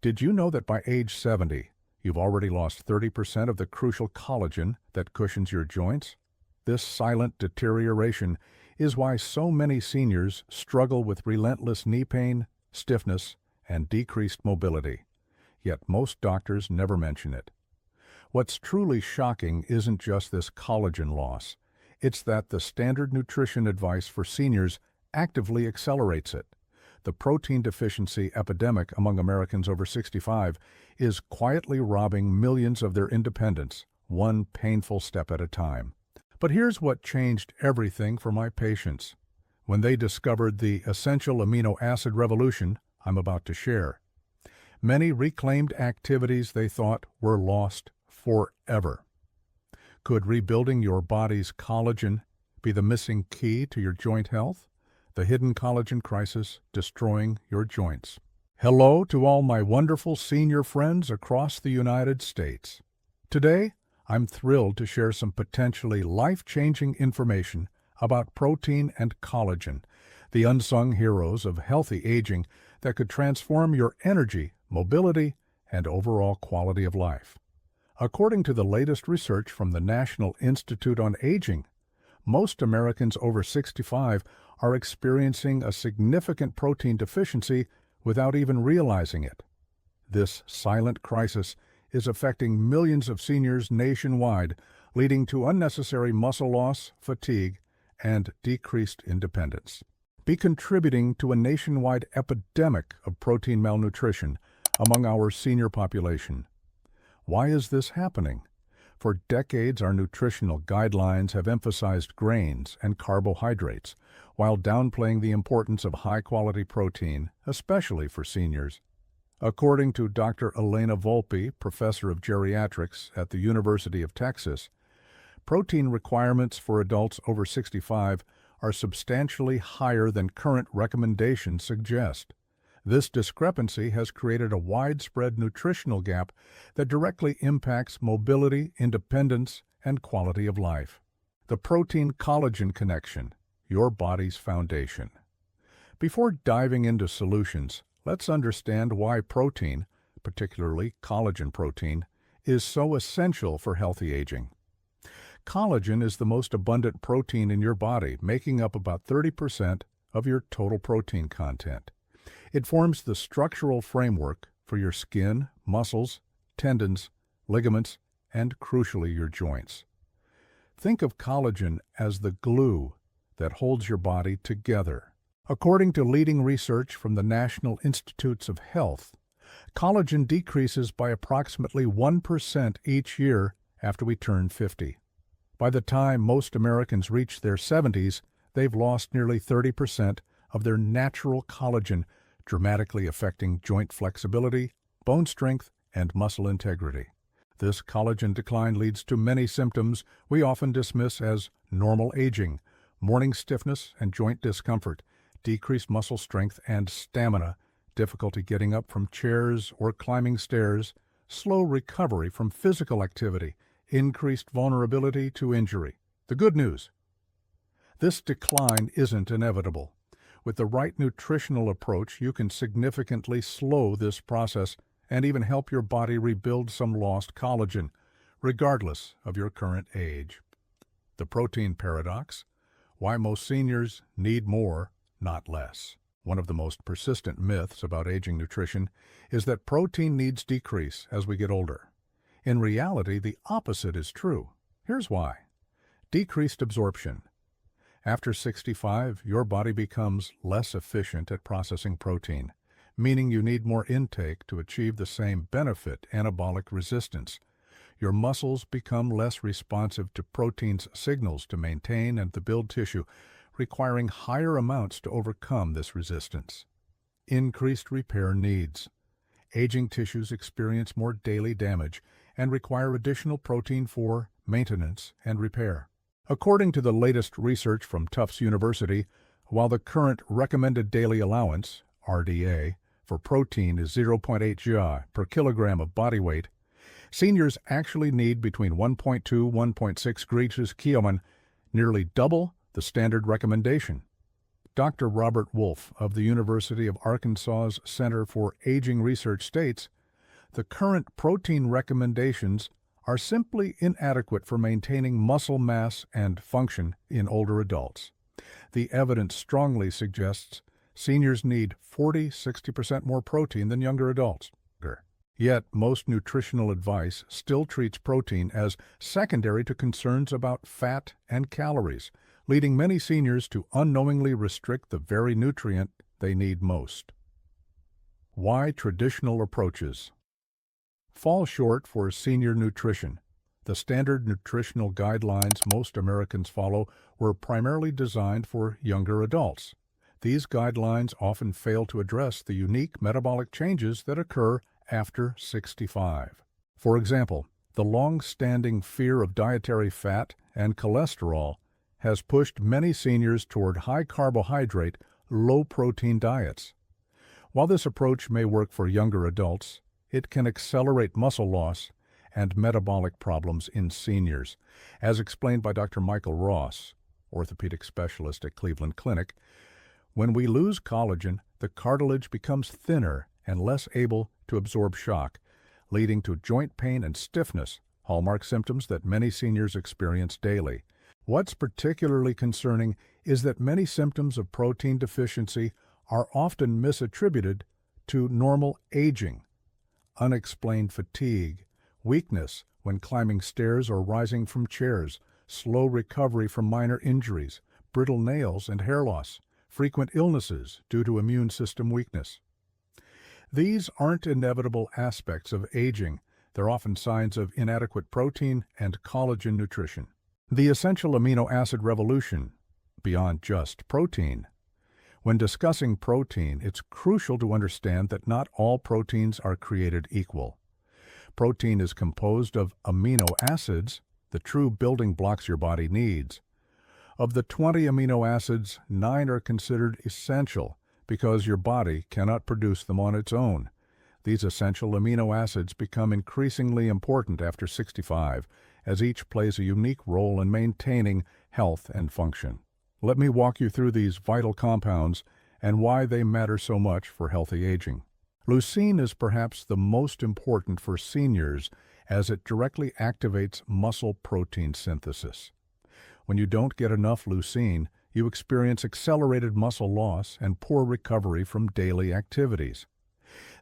Did you know that by age 70, you've already lost 30% of the crucial collagen that cushions your joints? This silent deterioration is why so many seniors struggle with relentless knee pain, stiffness, and decreased mobility. Yet most doctors never mention it. What's truly shocking isn't just this collagen loss. It's that the standard nutrition advice for seniors actively accelerates it. The protein deficiency epidemic among Americans over 65 is quietly robbing millions of their independence, one painful step at a time. But here's what changed everything for my patients when they discovered the essential amino acid revolution I'm about to share. Many reclaimed activities they thought were lost forever. Could rebuilding your body's collagen be the missing key to your joint health? The hidden collagen crisis destroying your joints. Hello to all my wonderful senior friends across the United States. Today, I'm thrilled to share some potentially life-changing information about protein and collagen, the unsung heroes of healthy aging that could transform your energy, mobility, and overall quality of life. According to the latest research from the National Institute on Aging, most Americans over 65 are experiencing a significant protein deficiency without even realizing it. This silent crisis is affecting millions of seniors nationwide, leading to unnecessary muscle loss, fatigue, and decreased independence. Be contributing to a nationwide epidemic of protein malnutrition among our senior population. Why is this happening? For decades, our nutritional guidelines have emphasized grains and carbohydrates, while downplaying the importance of high-quality protein, especially for seniors. According to Dr. Elena Volpe, professor of geriatrics at the University of Texas, protein requirements for adults over 65 are substantially higher than current recommendations suggest. This discrepancy has created a widespread nutritional gap that directly impacts mobility, independence, and quality of life. The protein-collagen connection, your body's foundation. Before diving into solutions, let's understand why protein, particularly collagen protein, is so essential for healthy aging. Collagen is the most abundant protein in your body, making up about 30% of your total protein content. It forms the structural framework for your skin, muscles, tendons, ligaments, and crucially your joints. Think of collagen as the glue that holds your body together. According to leading research from the National Institutes of Health, collagen decreases by approximately 1% each year after we turn 50. By the time most Americans reach their 70s, they've lost nearly 30% of their natural collagen, dramatically affecting joint flexibility, bone strength, and muscle integrity. This collagen decline leads to many symptoms we often dismiss as normal aging: morning stiffness and joint discomfort, decreased muscle strength and stamina, difficulty getting up from chairs or climbing stairs, slow recovery from physical activity, increased vulnerability to injury. The good news: this decline isn't inevitable. With the right nutritional approach, you can significantly slow this process and even help your body rebuild some lost collagen, regardless of your current age. The protein paradox: why most seniors need more, not less. One of the most persistent myths about aging nutrition is that protein needs decrease as we get older. In reality, the opposite is true. Here's why. Decreased absorption. After 65, your body becomes less efficient at processing protein, meaning you need more intake to achieve the same benefit: anabolic resistance. Your muscles become less responsive to protein's signals to maintain and to build tissue, requiring higher amounts to overcome this resistance. Increased repair needs. Aging tissues experience more daily damage and require additional protein for maintenance and repair. According to the latest research from Tufts University, while the current recommended daily allowance, RDA, for protein is 0.8 GI per kilogram of body weight, seniors actually need between 1.2 to 1.6 grams Kioman, nearly double the standard recommendation. Dr. Robert Wolf of the University of Arkansas's Center for Aging Research states, the current protein recommendations are simply inadequate for maintaining muscle mass and function in older adults. The evidence strongly suggests seniors need 40–60% more protein than younger adults. Yet, most nutritional advice still treats protein as secondary to concerns about fat and calories, leading many seniors to unknowingly restrict the very nutrient they need most. Why traditional approaches fall short for senior nutrition? The standard nutritional guidelines most Americans follow were primarily designed for younger adults. These guidelines often fail to address the unique metabolic changes that occur after 65. For example, the long-standing fear of dietary fat and cholesterol has pushed many seniors toward high-carbohydrate, low-protein diets. While this approach may work for younger adults, it can accelerate muscle loss and metabolic problems in seniors. As explained by Dr. Michael Ross, orthopedic specialist at Cleveland Clinic, when we lose collagen, the cartilage becomes thinner and less able to absorb shock, leading to joint pain and stiffness, hallmark symptoms that many seniors experience daily. What's particularly concerning is that many symptoms of protein deficiency are often misattributed to normal aging. Unexplained fatigue, weakness when climbing stairs or rising from chairs, slow recovery from minor injuries, brittle nails and hair loss, frequent illnesses due to immune system weakness. These aren't inevitable aspects of aging. They're often signs of inadequate protein and collagen nutrition. The essential amino acid revolution, beyond just protein. When discussing protein, it's crucial to understand that not all proteins are created equal. Protein is composed of amino acids, the true building blocks your body needs. Of the 20 amino acids, 9 are considered essential because your body cannot produce them on its own. These essential amino acids become increasingly important after 65, as each plays a unique role in maintaining health and function. Let me walk you through these vital compounds and why they matter so much for healthy aging. Leucine is perhaps the most important for seniors as it directly activates muscle protein synthesis. When you don't get enough leucine, you experience accelerated muscle loss and poor recovery from daily activities.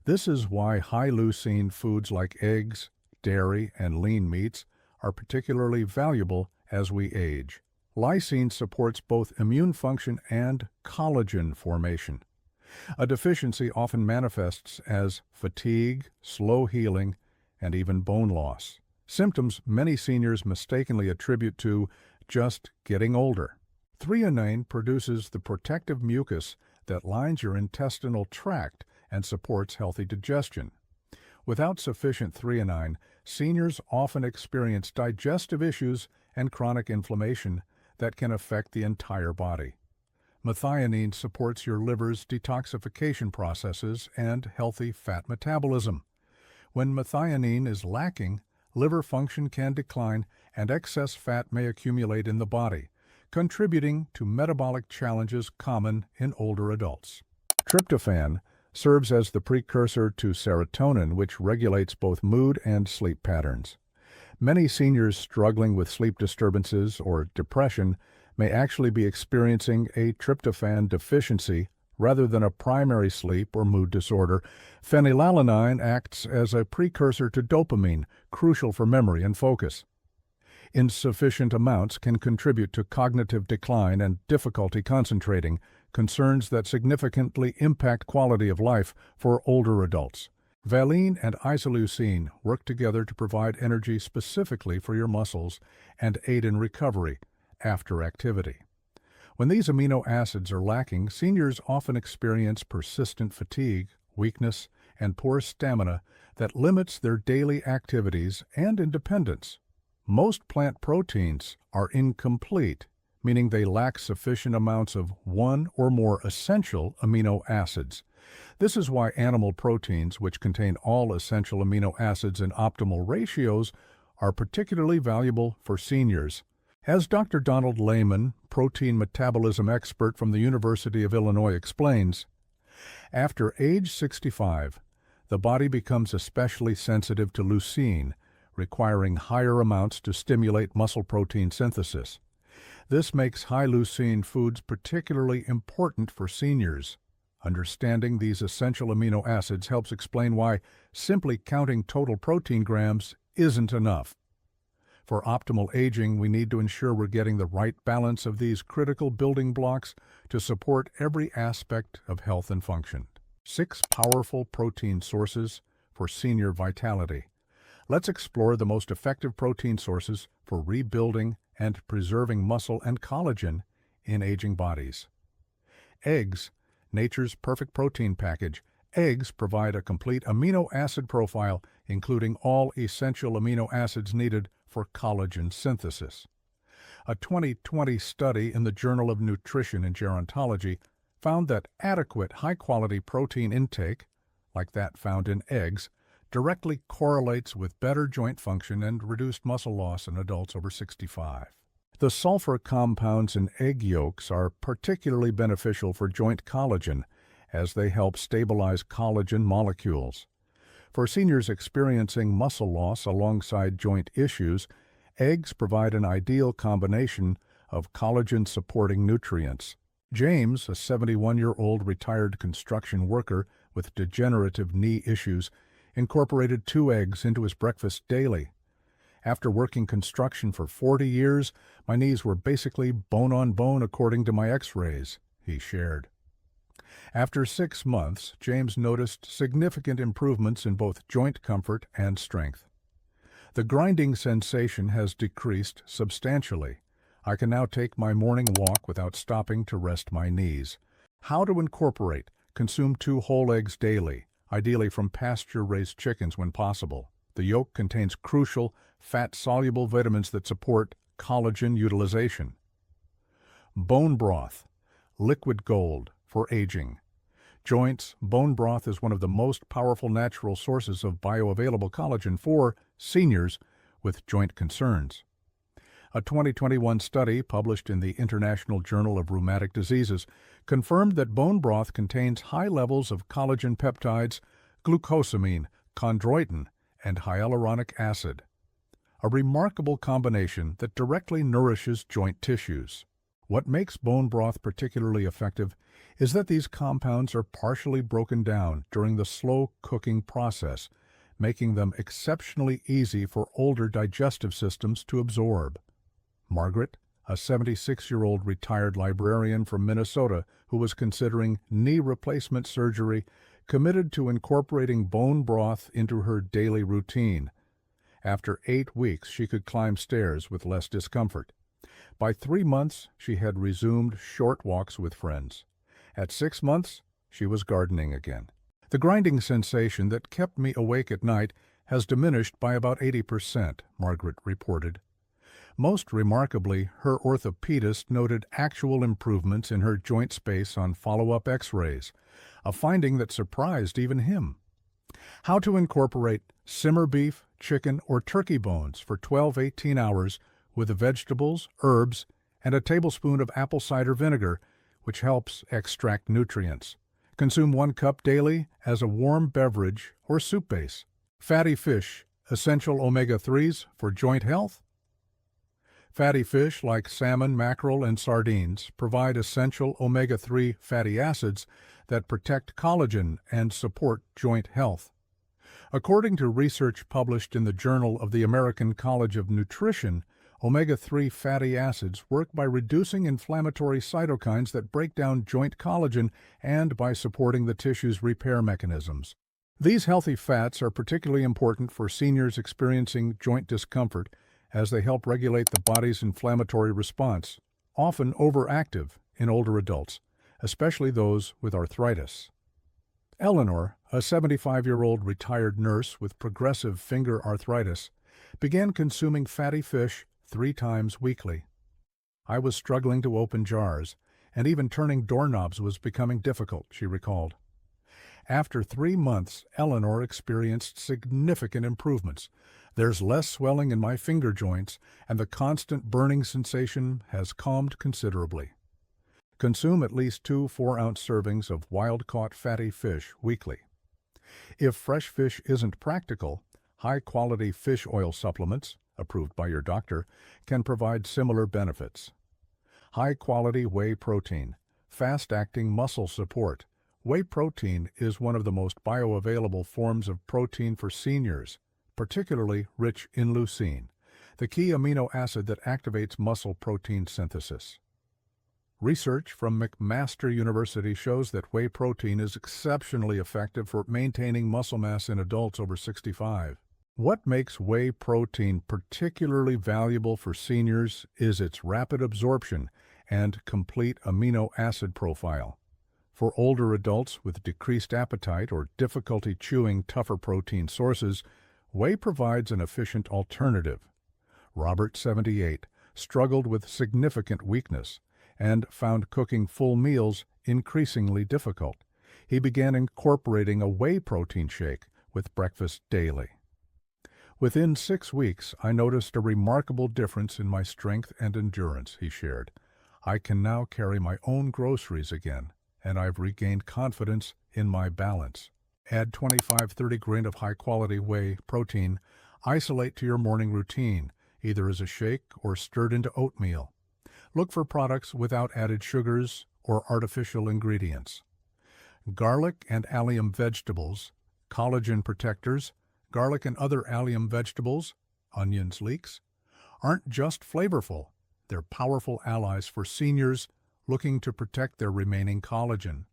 This is why high leucine foods like eggs, dairy, and lean meats are particularly valuable as we age. Lysine supports both immune function and collagen formation. A deficiency often manifests as fatigue, slow healing, and even bone loss, symptoms many seniors mistakenly attribute to just getting older. Threonine produces the protective mucus that lines your intestinal tract and supports healthy digestion. Without sufficient threonine, seniors often experience digestive issues and chronic inflammation that can affect the entire body. Methionine supports your liver's detoxification processes and healthy fat metabolism. When methionine is lacking, liver function can decline and excess fat may accumulate in the body, contributing to metabolic challenges common in older adults. Tryptophan serves as the precursor to serotonin, which regulates both mood and sleep patterns. Many seniors struggling with sleep disturbances or depression may actually be experiencing a tryptophan deficiency rather than a primary sleep or mood disorder. Phenylalanine acts as a precursor to dopamine, crucial for memory and focus. Insufficient amounts can contribute to cognitive decline and difficulty concentrating, concerns that significantly impact quality of life for older adults. Valine and isoleucine work together to provide energy specifically for your muscles and aid in recovery after activity. When these amino acids are lacking, seniors often experience persistent fatigue, weakness, and poor stamina that limits their daily activities and independence. Most plant proteins are incomplete, meaning they lack sufficient amounts of one or more essential amino acids. This is why animal proteins, which contain all essential amino acids in optimal ratios, are particularly valuable for seniors. As Dr. Donald Lehman, protein metabolism expert from the University of Illinois, explains, after age 65, the body becomes especially sensitive to leucine, requiring higher amounts to stimulate muscle protein synthesis. This makes high leucine foods particularly important for seniors. Understanding these essential amino acids helps explain why simply counting total protein grams isn't enough. For optimal aging, we need to ensure we're getting the right balance of these critical building blocks to support every aspect of health and function. 6 powerful protein sources for senior vitality. Let's explore the most effective protein sources for rebuilding and preserving muscle and collagen in aging bodies. Eggs, nature's perfect protein package. Eggs provide a complete amino acid profile, including all essential amino acids needed for collagen synthesis. A 2020 study in the Journal of Nutrition and Gerontology found that adequate high-quality protein intake, like that found in eggs, directly correlates with better joint function and reduced muscle loss in adults over 65. The sulfur compounds in egg yolks are particularly beneficial for joint collagen, as they help stabilize collagen molecules. For seniors experiencing muscle loss alongside joint issues, eggs provide an ideal combination of collagen-supporting nutrients. James, a 71-year-old retired construction worker with degenerative knee issues, incorporated 2 eggs into his breakfast daily. After working construction for 40 years, my knees were basically bone on bone according to my x-rays, he shared. After 6 months, James noticed significant improvements in both joint comfort and strength. The grinding sensation has decreased substantially. I can now take my morning walk without stopping to rest my knees. How to incorporate: consume 2 whole eggs daily, ideally from pasture-raised chickens when possible. The yolk contains crucial, fat-soluble vitamins that support collagen utilization. Bone broth, liquid gold for aging. Joints, bone broth is one of the most powerful natural sources of bioavailable collagen for seniors with joint concerns. A 2021 study published in the International Journal of Rheumatic Diseases confirmed that bone broth contains high levels of collagen peptides, glucosamine, chondroitin, and hyaluronic acid, a remarkable combination that directly nourishes joint tissues. What makes bone broth particularly effective is that these compounds are partially broken down during the slow cooking process, making them exceptionally easy for older digestive systems to absorb. Margaret, a 76-year-old retired librarian from Minnesota who was considering knee replacement surgery, committed to incorporating bone broth into her daily routine. After 8 weeks, she could climb stairs with less discomfort. By 3 months, she had resumed short walks with friends. At 6 months, she was gardening again. The grinding sensation that kept me awake at night has diminished by about 80%, Margaret reported. Most remarkably, her orthopedist noted actual improvements in her joint space on follow-up x-rays, a finding that surprised even him. How to incorporate simmer beef, chicken, or turkey bones for 12-18 hours with the vegetables, herbs, and a tablespoon of apple cider vinegar, which helps extract nutrients. Consume 1 cup daily as a warm beverage or soup base. Fatty fish, essential omega-3s for joint health. Fatty fish like salmon, mackerel, and sardines provide essential omega-3 fatty acids that protect collagen and support joint health. According to research published in the Journal of the American College of Nutrition, omega-3 fatty acids work by reducing inflammatory cytokines that break down joint collagen and by supporting the tissue's repair mechanisms. These healthy fats are particularly important for seniors experiencing joint discomfort, as they help regulate the body's inflammatory response, often overactive in older adults, especially those with arthritis. Eleanor, a 75-year-old retired nurse with progressive finger arthritis, began consuming fatty fish 3 times weekly. I was struggling to open jars, and even turning doorknobs was becoming difficult, she recalled. After 3 months, Eleanor experienced significant improvements, There's less swelling in my finger joints, and the constant burning sensation has calmed considerably. Consume at least 2 4-ounce servings of wild-caught fatty fish weekly. If fresh fish isn't practical, high-quality fish oil supplements, approved by your doctor, can provide similar benefits. High-quality whey protein, fast-acting muscle support. Whey protein is one of the most bioavailable forms of protein for seniors, particularly rich in leucine, the key amino acid that activates muscle protein synthesis. Research from McMaster University shows that whey protein is exceptionally effective for maintaining muscle mass in adults over 65. What makes whey protein particularly valuable for seniors is its rapid absorption and complete amino acid profile. For older adults with decreased appetite or difficulty chewing tougher protein sources, whey provides an efficient alternative. Robert, 78, struggled with significant weakness and found cooking full meals increasingly difficult. He began incorporating a whey protein shake with breakfast daily. Within 6 weeks, I noticed a remarkable difference in my strength and endurance, he shared. I can now carry my own groceries again, and I've regained confidence in my balance. Add 25-30 grain of high-quality whey protein. Isolate to your morning routine, either as a shake or stirred into oatmeal. Look for products without added sugars or artificial ingredients. Garlic and allium vegetables, collagen protectors, garlic and other allium vegetables, onions, leeks, aren't just flavorful, they're powerful allies for seniors looking to protect their remaining collagen.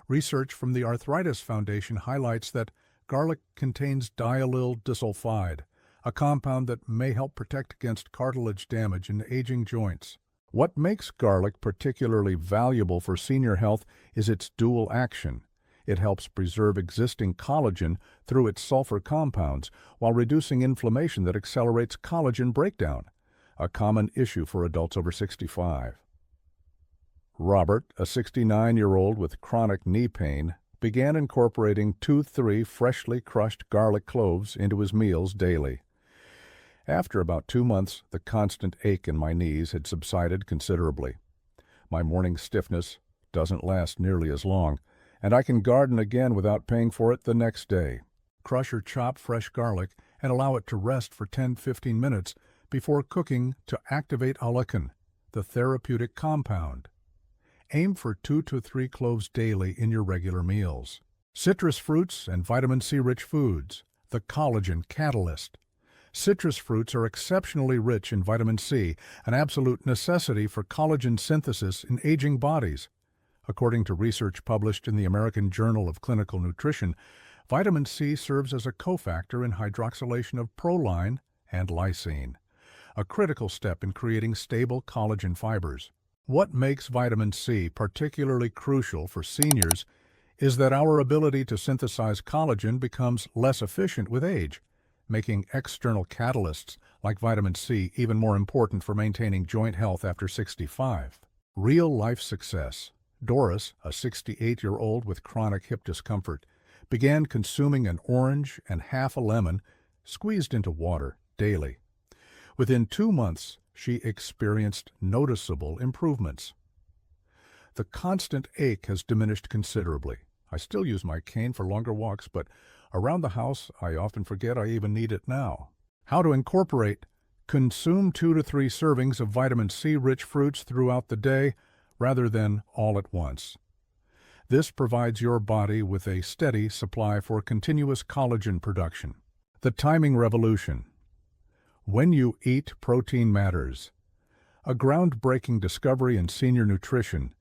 Research from the Arthritis Foundation highlights that garlic contains diallyl disulfide, a compound that may help protect against cartilage damage in aging joints. What makes garlic particularly valuable for senior health is its dual action. It helps preserve existing collagen through its sulfur compounds while reducing inflammation that accelerates collagen breakdown, a common issue for adults over 65. Robert, a 69-year-old with chronic knee pain, began incorporating 2-3 freshly crushed garlic cloves into his meals daily. After about 2 months, the constant ache in my knees had subsided considerably. My morning stiffness doesn't last nearly as long, and I can garden again without paying for it the next day. Crush or chop fresh garlic and allow it to rest for 10-15 minutes before cooking to activate allicin, the therapeutic compound. Aim for 2 to 3 cloves daily in your regular meals. Citrus fruits and vitamin C-rich foods, the collagen catalyst. Citrus fruits are exceptionally rich in vitamin C, an absolute necessity for collagen synthesis in aging bodies. According to research published in the American Journal of Clinical Nutrition, vitamin C serves as a cofactor in hydroxylation of proline and lysine, a critical step in creating stable collagen fibers. What makes vitamin C particularly crucial for seniors is that our ability to synthesize collagen becomes less efficient with age, making external catalysts like vitamin C even more important for maintaining joint health after 65. Real-life success. Doris, a 68-year-old with chronic hip discomfort, began consuming an orange and half a lemon squeezed into water daily. Within 2 months, she experienced noticeable improvements. The constant ache has diminished considerably. I still use my cane for longer walks, but around the house, I often forget I even need it now. How to incorporate: consume 2 to 3 servings of vitamin C-rich fruits throughout the day rather than all at once. This provides your body with a steady supply for continuous collagen production. The timing revolution. When you eat, protein matters. A groundbreaking discovery in senior nutrition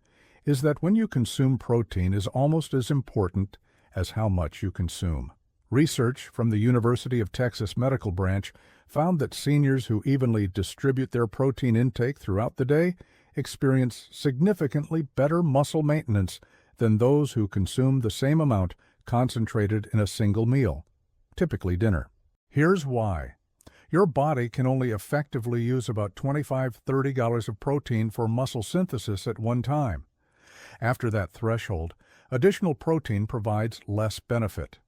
is that when you consume protein is almost as important as how much you consume. Research from the University of Texas Medical Branch found that seniors who evenly distribute their protein intake throughout the day experience significantly better muscle maintenance than those who consume the same amount concentrated in a single meal, typically dinner. Here's why. Your body can only effectively use about 25-30 calories of protein for muscle synthesis at one time. After that threshold, additional protein provides less benefit.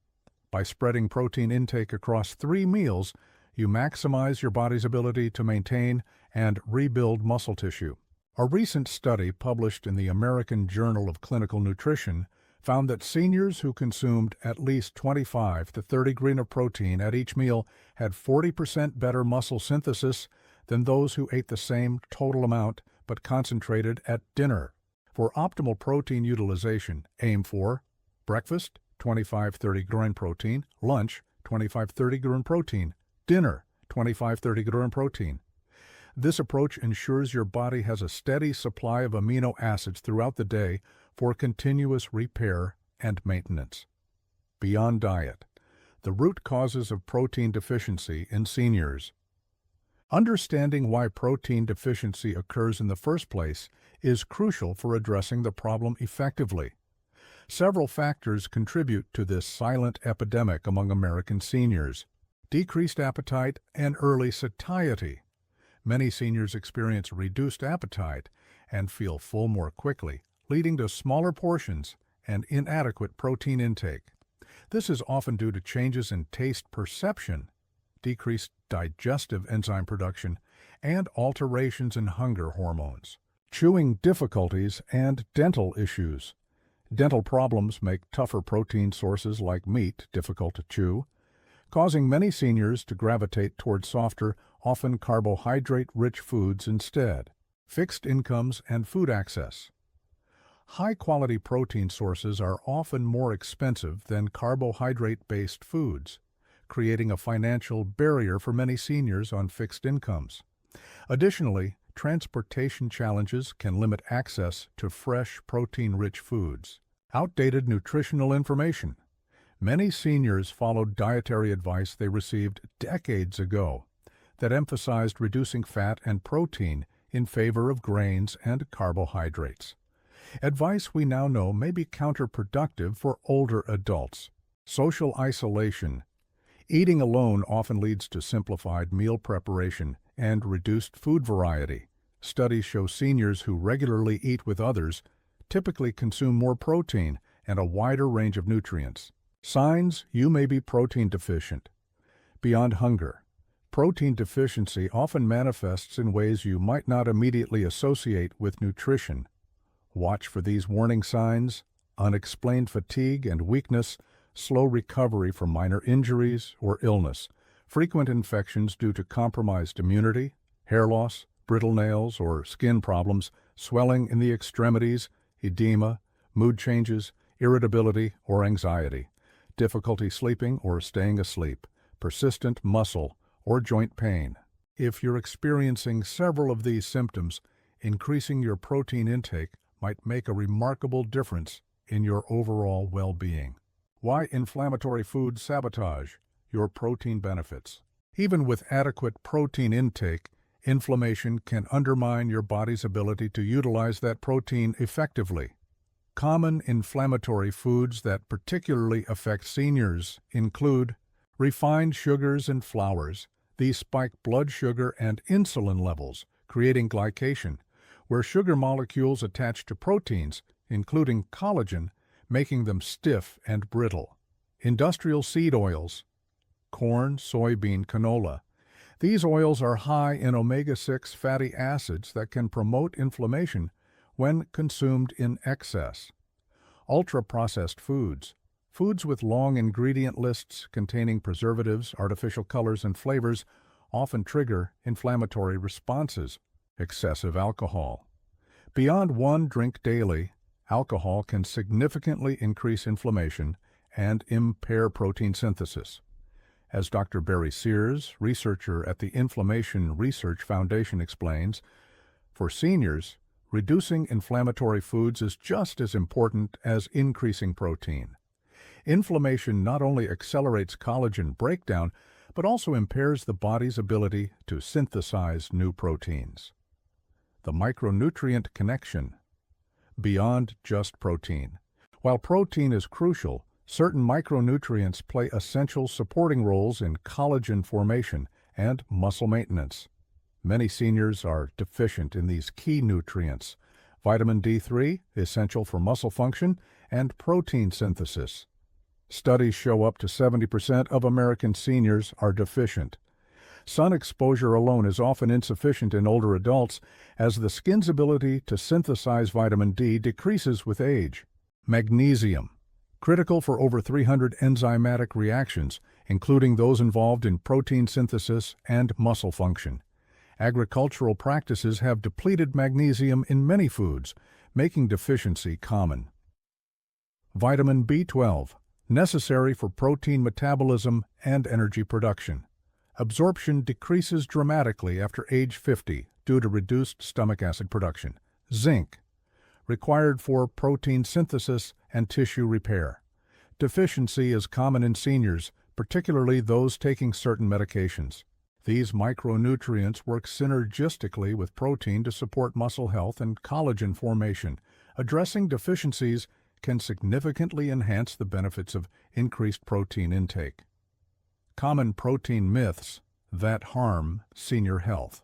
By spreading protein intake across 3 meals, you maximize your body's ability to maintain and rebuild muscle tissue. A recent study published in the American Journal of Clinical Nutrition found that seniors who consumed at least 25 to 30 grams of protein at each meal had 40% better muscle synthesis than those who ate the same total amount but concentrated at dinner. For optimal protein utilization, aim for breakfast, 25-30 gram protein, lunch, 25-30 gram protein, dinner, 25-30 gram protein. This approach ensures your body has a steady supply of amino acids throughout the day for continuous repair and maintenance. Beyond diet, the root causes of protein deficiency in seniors. Understanding why protein deficiency occurs in the first place is crucial for addressing the problem effectively. Several factors contribute to this silent epidemic among American seniors. Decreased appetite and early satiety. Many seniors experience reduced appetite and feel full more quickly, leading to smaller portions and inadequate protein intake. This is often due to changes in taste perception, decreased digestive enzyme production, and alterations in hunger hormones. Chewing difficulties and dental issues. Dental problems make tougher protein sources like meat difficult to chew, causing many seniors to gravitate toward softer, often carbohydrate-rich foods instead. Fixed incomes and food access. High-quality protein sources are often more expensive than carbohydrate-based foods, creating a financial barrier for many seniors on fixed incomes. Additionally, transportation challenges can limit access to fresh, protein-rich foods. Outdated nutritional information. Many seniors followed dietary advice they received decades ago that emphasized reducing fat and protein in favor of grains and carbohydrates. Advice we now know may be counterproductive for older adults. Social isolation. Eating alone often leads to simplified meal preparation and reduced food variety. Studies show seniors who regularly eat with others typically consume more protein and a wider range of nutrients. Signs you may be protein deficient. Beyond hunger. Protein deficiency often manifests in ways you might not immediately associate with nutrition. Watch for these warning signs: unexplained fatigue and weakness, slow recovery from minor injuries or illness, frequent infections due to compromised immunity, hair loss, brittle nails or skin problems, swelling in the extremities, edema, mood changes, irritability or anxiety, difficulty sleeping or staying asleep, persistent muscle or joint pain. If you're experiencing several of these symptoms, increasing your protein intake might make a remarkable difference in your overall well-being. Why inflammatory foods sabotage your protein benefits? Even with adequate protein intake, inflammation can undermine your body's ability to utilize that protein effectively. Common inflammatory foods that particularly affect seniors include refined sugars and flours. These spike blood sugar and insulin levels, creating glycation, where sugar molecules attach to proteins, including collagen, making them stiff and brittle. Industrial seed oils, corn, soybean, canola. These oils are high in omega-6 fatty acids that can promote inflammation when consumed in excess. Ultra-processed foods. Foods with long ingredient lists containing preservatives, artificial colors, and flavors often trigger inflammatory responses. Excessive alcohol. Beyond one drink daily, alcohol can significantly increase inflammation and impair protein synthesis. As Dr. Barry Sears, researcher at the Inflammation Research Foundation, explains, for seniors, reducing inflammatory foods is just as important as increasing protein. Inflammation not only accelerates collagen breakdown, but also impairs the body's ability to synthesize new proteins. The micronutrient connection. Beyond just protein. While protein is crucial, certain micronutrients play essential supporting roles in collagen formation and muscle maintenance. Many seniors are deficient in these key nutrients: vitamin D3, essential for muscle function, and protein synthesis. Studies show up to 70% of American seniors are deficient. Sun exposure alone is often insufficient in older adults as the skin's ability to synthesize vitamin D decreases with age. Magnesium, critical for over 300 enzymatic reactions, including those involved in protein synthesis and muscle function. Agricultural practices have depleted magnesium in many foods, making deficiency common. Vitamin B12, necessary for protein metabolism and energy production. Absorption decreases dramatically after age 50 due to reduced stomach acid production. Zinc, required for protein synthesis and tissue repair. Deficiency is common in seniors, particularly those taking certain medications. These micronutrients work synergistically with protein to support muscle health and collagen formation. Addressing deficiencies can significantly enhance the benefits of increased protein intake. Common protein myths that harm senior health.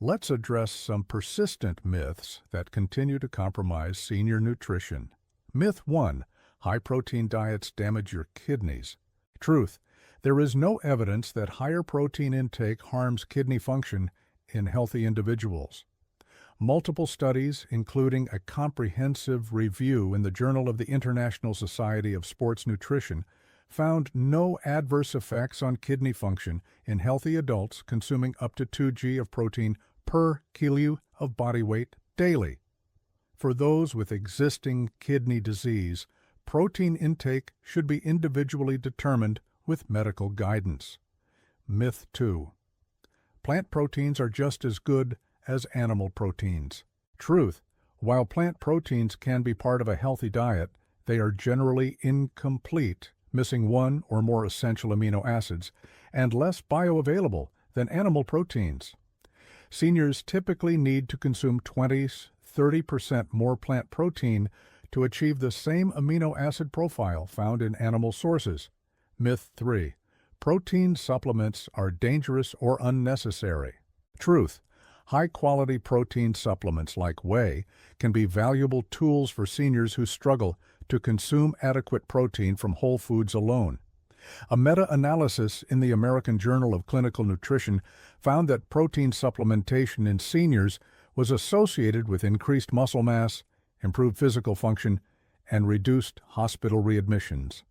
Let's address some persistent myths that continue to compromise senior nutrition. Myth 1. High-protein diets damage your kidneys. Truth. There is no evidence that higher protein intake harms kidney function in healthy individuals. Multiple studies, including a comprehensive review in the Journal of the International Society of Sports Nutrition, found no adverse effects on kidney function in healthy adults consuming up to 2 g of protein per kilo of body weight daily. For those with existing kidney disease, protein intake should be individually determined with medical guidance. Myth 2. Plant proteins are just as good as animal proteins. Truth. While plant proteins can be part of a healthy diet, they are generally incomplete, missing one or more essential amino acids, and less bioavailable than animal proteins. Seniors typically need to consume 20–30% more plant protein to achieve the same amino acid profile found in animal sources. Myth 3. Protein supplements are dangerous or unnecessary. Truth. High-quality protein supplements like whey can be valuable tools for seniors who struggle to consume adequate protein from whole foods alone. A meta-analysis in the American Journal of Clinical Nutrition found that protein supplementation in seniors was associated with increased muscle mass, improved physical function, and reduced hospital readmissions.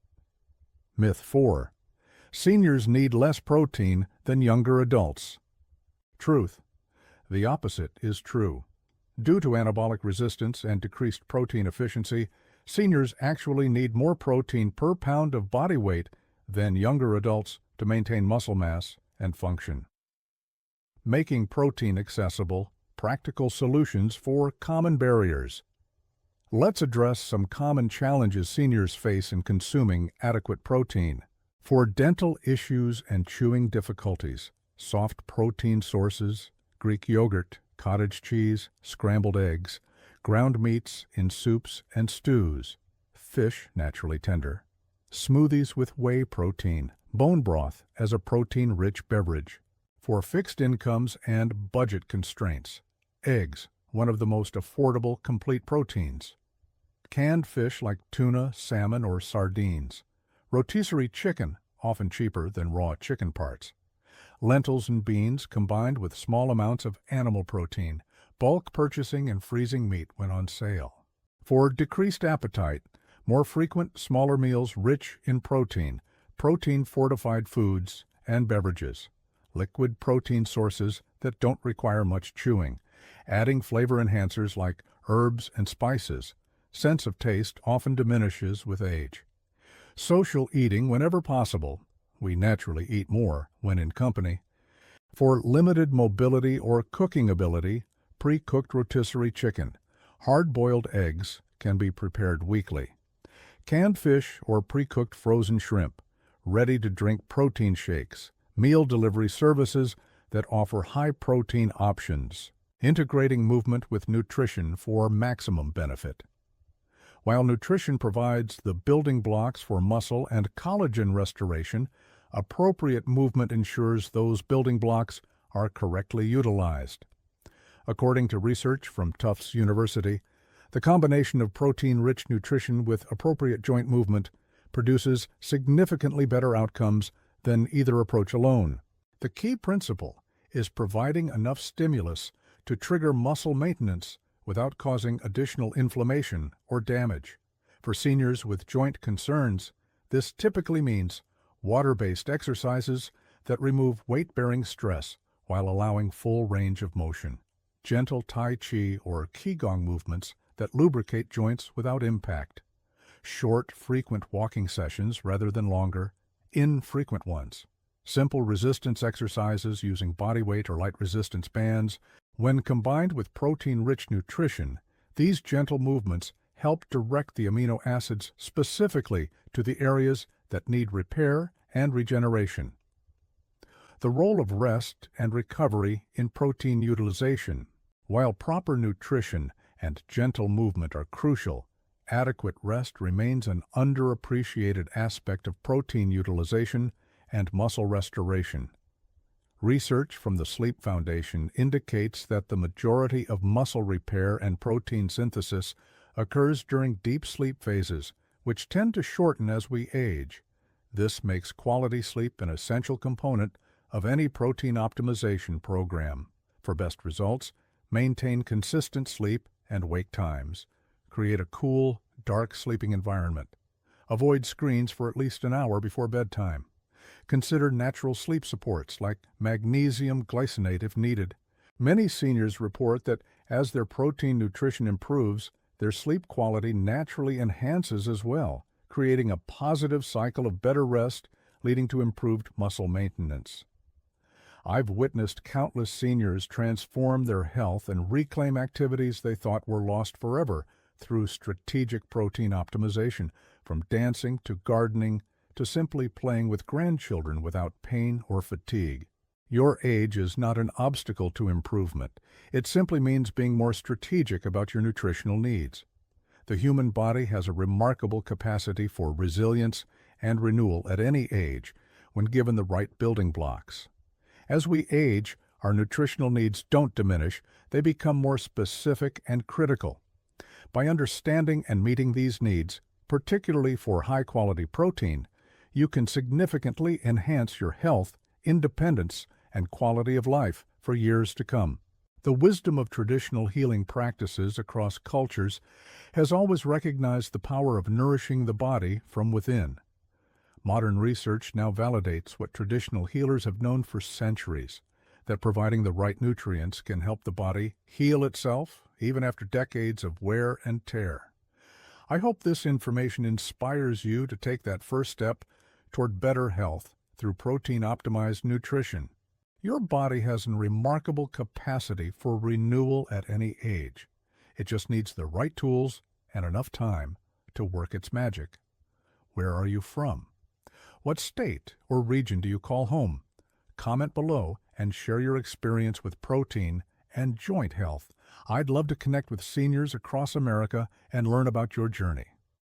Myth 4. Seniors need less protein than younger adults. Truth. The opposite is true. Due to anabolic resistance and decreased protein efficiency, seniors actually need more protein per pound of body weight than younger adults to maintain muscle mass and function. Making protein accessible, practical solutions for common barriers. Let's address some common challenges seniors face in consuming adequate protein. For dental issues and chewing difficulties, soft protein sources, Greek yogurt, cottage cheese, scrambled eggs, ground meats in soups and stews, fish naturally tender, smoothies with whey protein, bone broth as a protein-rich beverage. For fixed incomes and budget constraints, eggs, one of the most affordable complete proteins. Canned fish like tuna, salmon, or sardines. Rotisserie chicken, often cheaper than raw chicken parts. Lentils and beans combined with small amounts of animal protein, bulk purchasing and freezing meat when on sale. For decreased appetite, more frequent smaller meals rich in protein, protein-fortified foods and beverages. Liquid protein sources that don't require much chewing, adding flavor enhancers like herbs and spices. Sense of taste often diminishes with age. Social eating whenever possible. We naturally eat more when in company. For limited mobility or cooking ability, pre-cooked rotisserie chicken, hard-boiled eggs can be prepared weekly. Canned fish or pre-cooked frozen shrimp, ready-to-drink protein shakes, meal delivery services that offer high-protein options, integrating movement with nutrition for maximum benefit. While nutrition provides the building blocks for muscle and collagen restoration, appropriate movement ensures those building blocks are correctly utilized. According to research from Tufts University, the combination of protein-rich nutrition with appropriate joint movement produces significantly better outcomes than either approach alone. The key principle is providing enough stimulus to trigger muscle maintenance without causing additional inflammation or damage. For seniors with joint concerns, this typically means water-based exercises that remove weight-bearing stress while allowing full range of motion. Gentle Tai Chi or Qigong movements that lubricate joints without impact. Short, frequent walking sessions rather than longer, infrequent ones. Simple resistance exercises using body weight or light resistance bands. When combined with protein-rich nutrition, these gentle movements help direct the amino acids specifically to the areas that need repair and regeneration. The role of rest and recovery in protein utilization. While proper nutrition and gentle movement are crucial, adequate rest remains an underappreciated aspect of protein utilization and muscle restoration. Research from the Sleep Foundation indicates that the majority of muscle repair and protein synthesis occurs during deep sleep phases, which tend to shorten as we age. This makes quality sleep an essential component of any protein optimization program. For best results, maintain consistent sleep and wake times. Create a cool, dark sleeping environment. Avoid screens for at least an hour before bedtime. Consider natural sleep supports like magnesium glycinate if needed. Many seniors report that as their protein nutrition improves, their sleep quality naturally enhances as well, creating a positive cycle of better rest, leading to improved muscle maintenance. I've witnessed countless seniors transform their health and reclaim activities they thought were lost forever through strategic protein optimization, from dancing to gardening to simply playing with grandchildren without pain or fatigue. Your age is not an obstacle to improvement. It simply means being more strategic about your nutritional needs. The human body has a remarkable capacity for resilience and renewal at any age when given the right building blocks. As we age, our nutritional needs don't diminish, they become more specific and critical. By understanding and meeting these needs, particularly for high-quality protein, you can significantly enhance your health, independence, and quality of life for years to come. The wisdom of traditional healing practices across cultures has always recognized the power of nourishing the body from within. Modern research now validates what traditional healers have known for centuries, that providing the right nutrients can help the body heal itself even after decades of wear and tear. I hope this information inspires you to take that first step toward better health through protein-optimized nutrition. Your body has a remarkable capacity for renewal at any age. It just needs the right tools and enough time to work its magic. Where are you from? What state or region do you call home? Comment below and share your experience with protein and joint health. I'd love to connect with seniors across America and learn about your journey.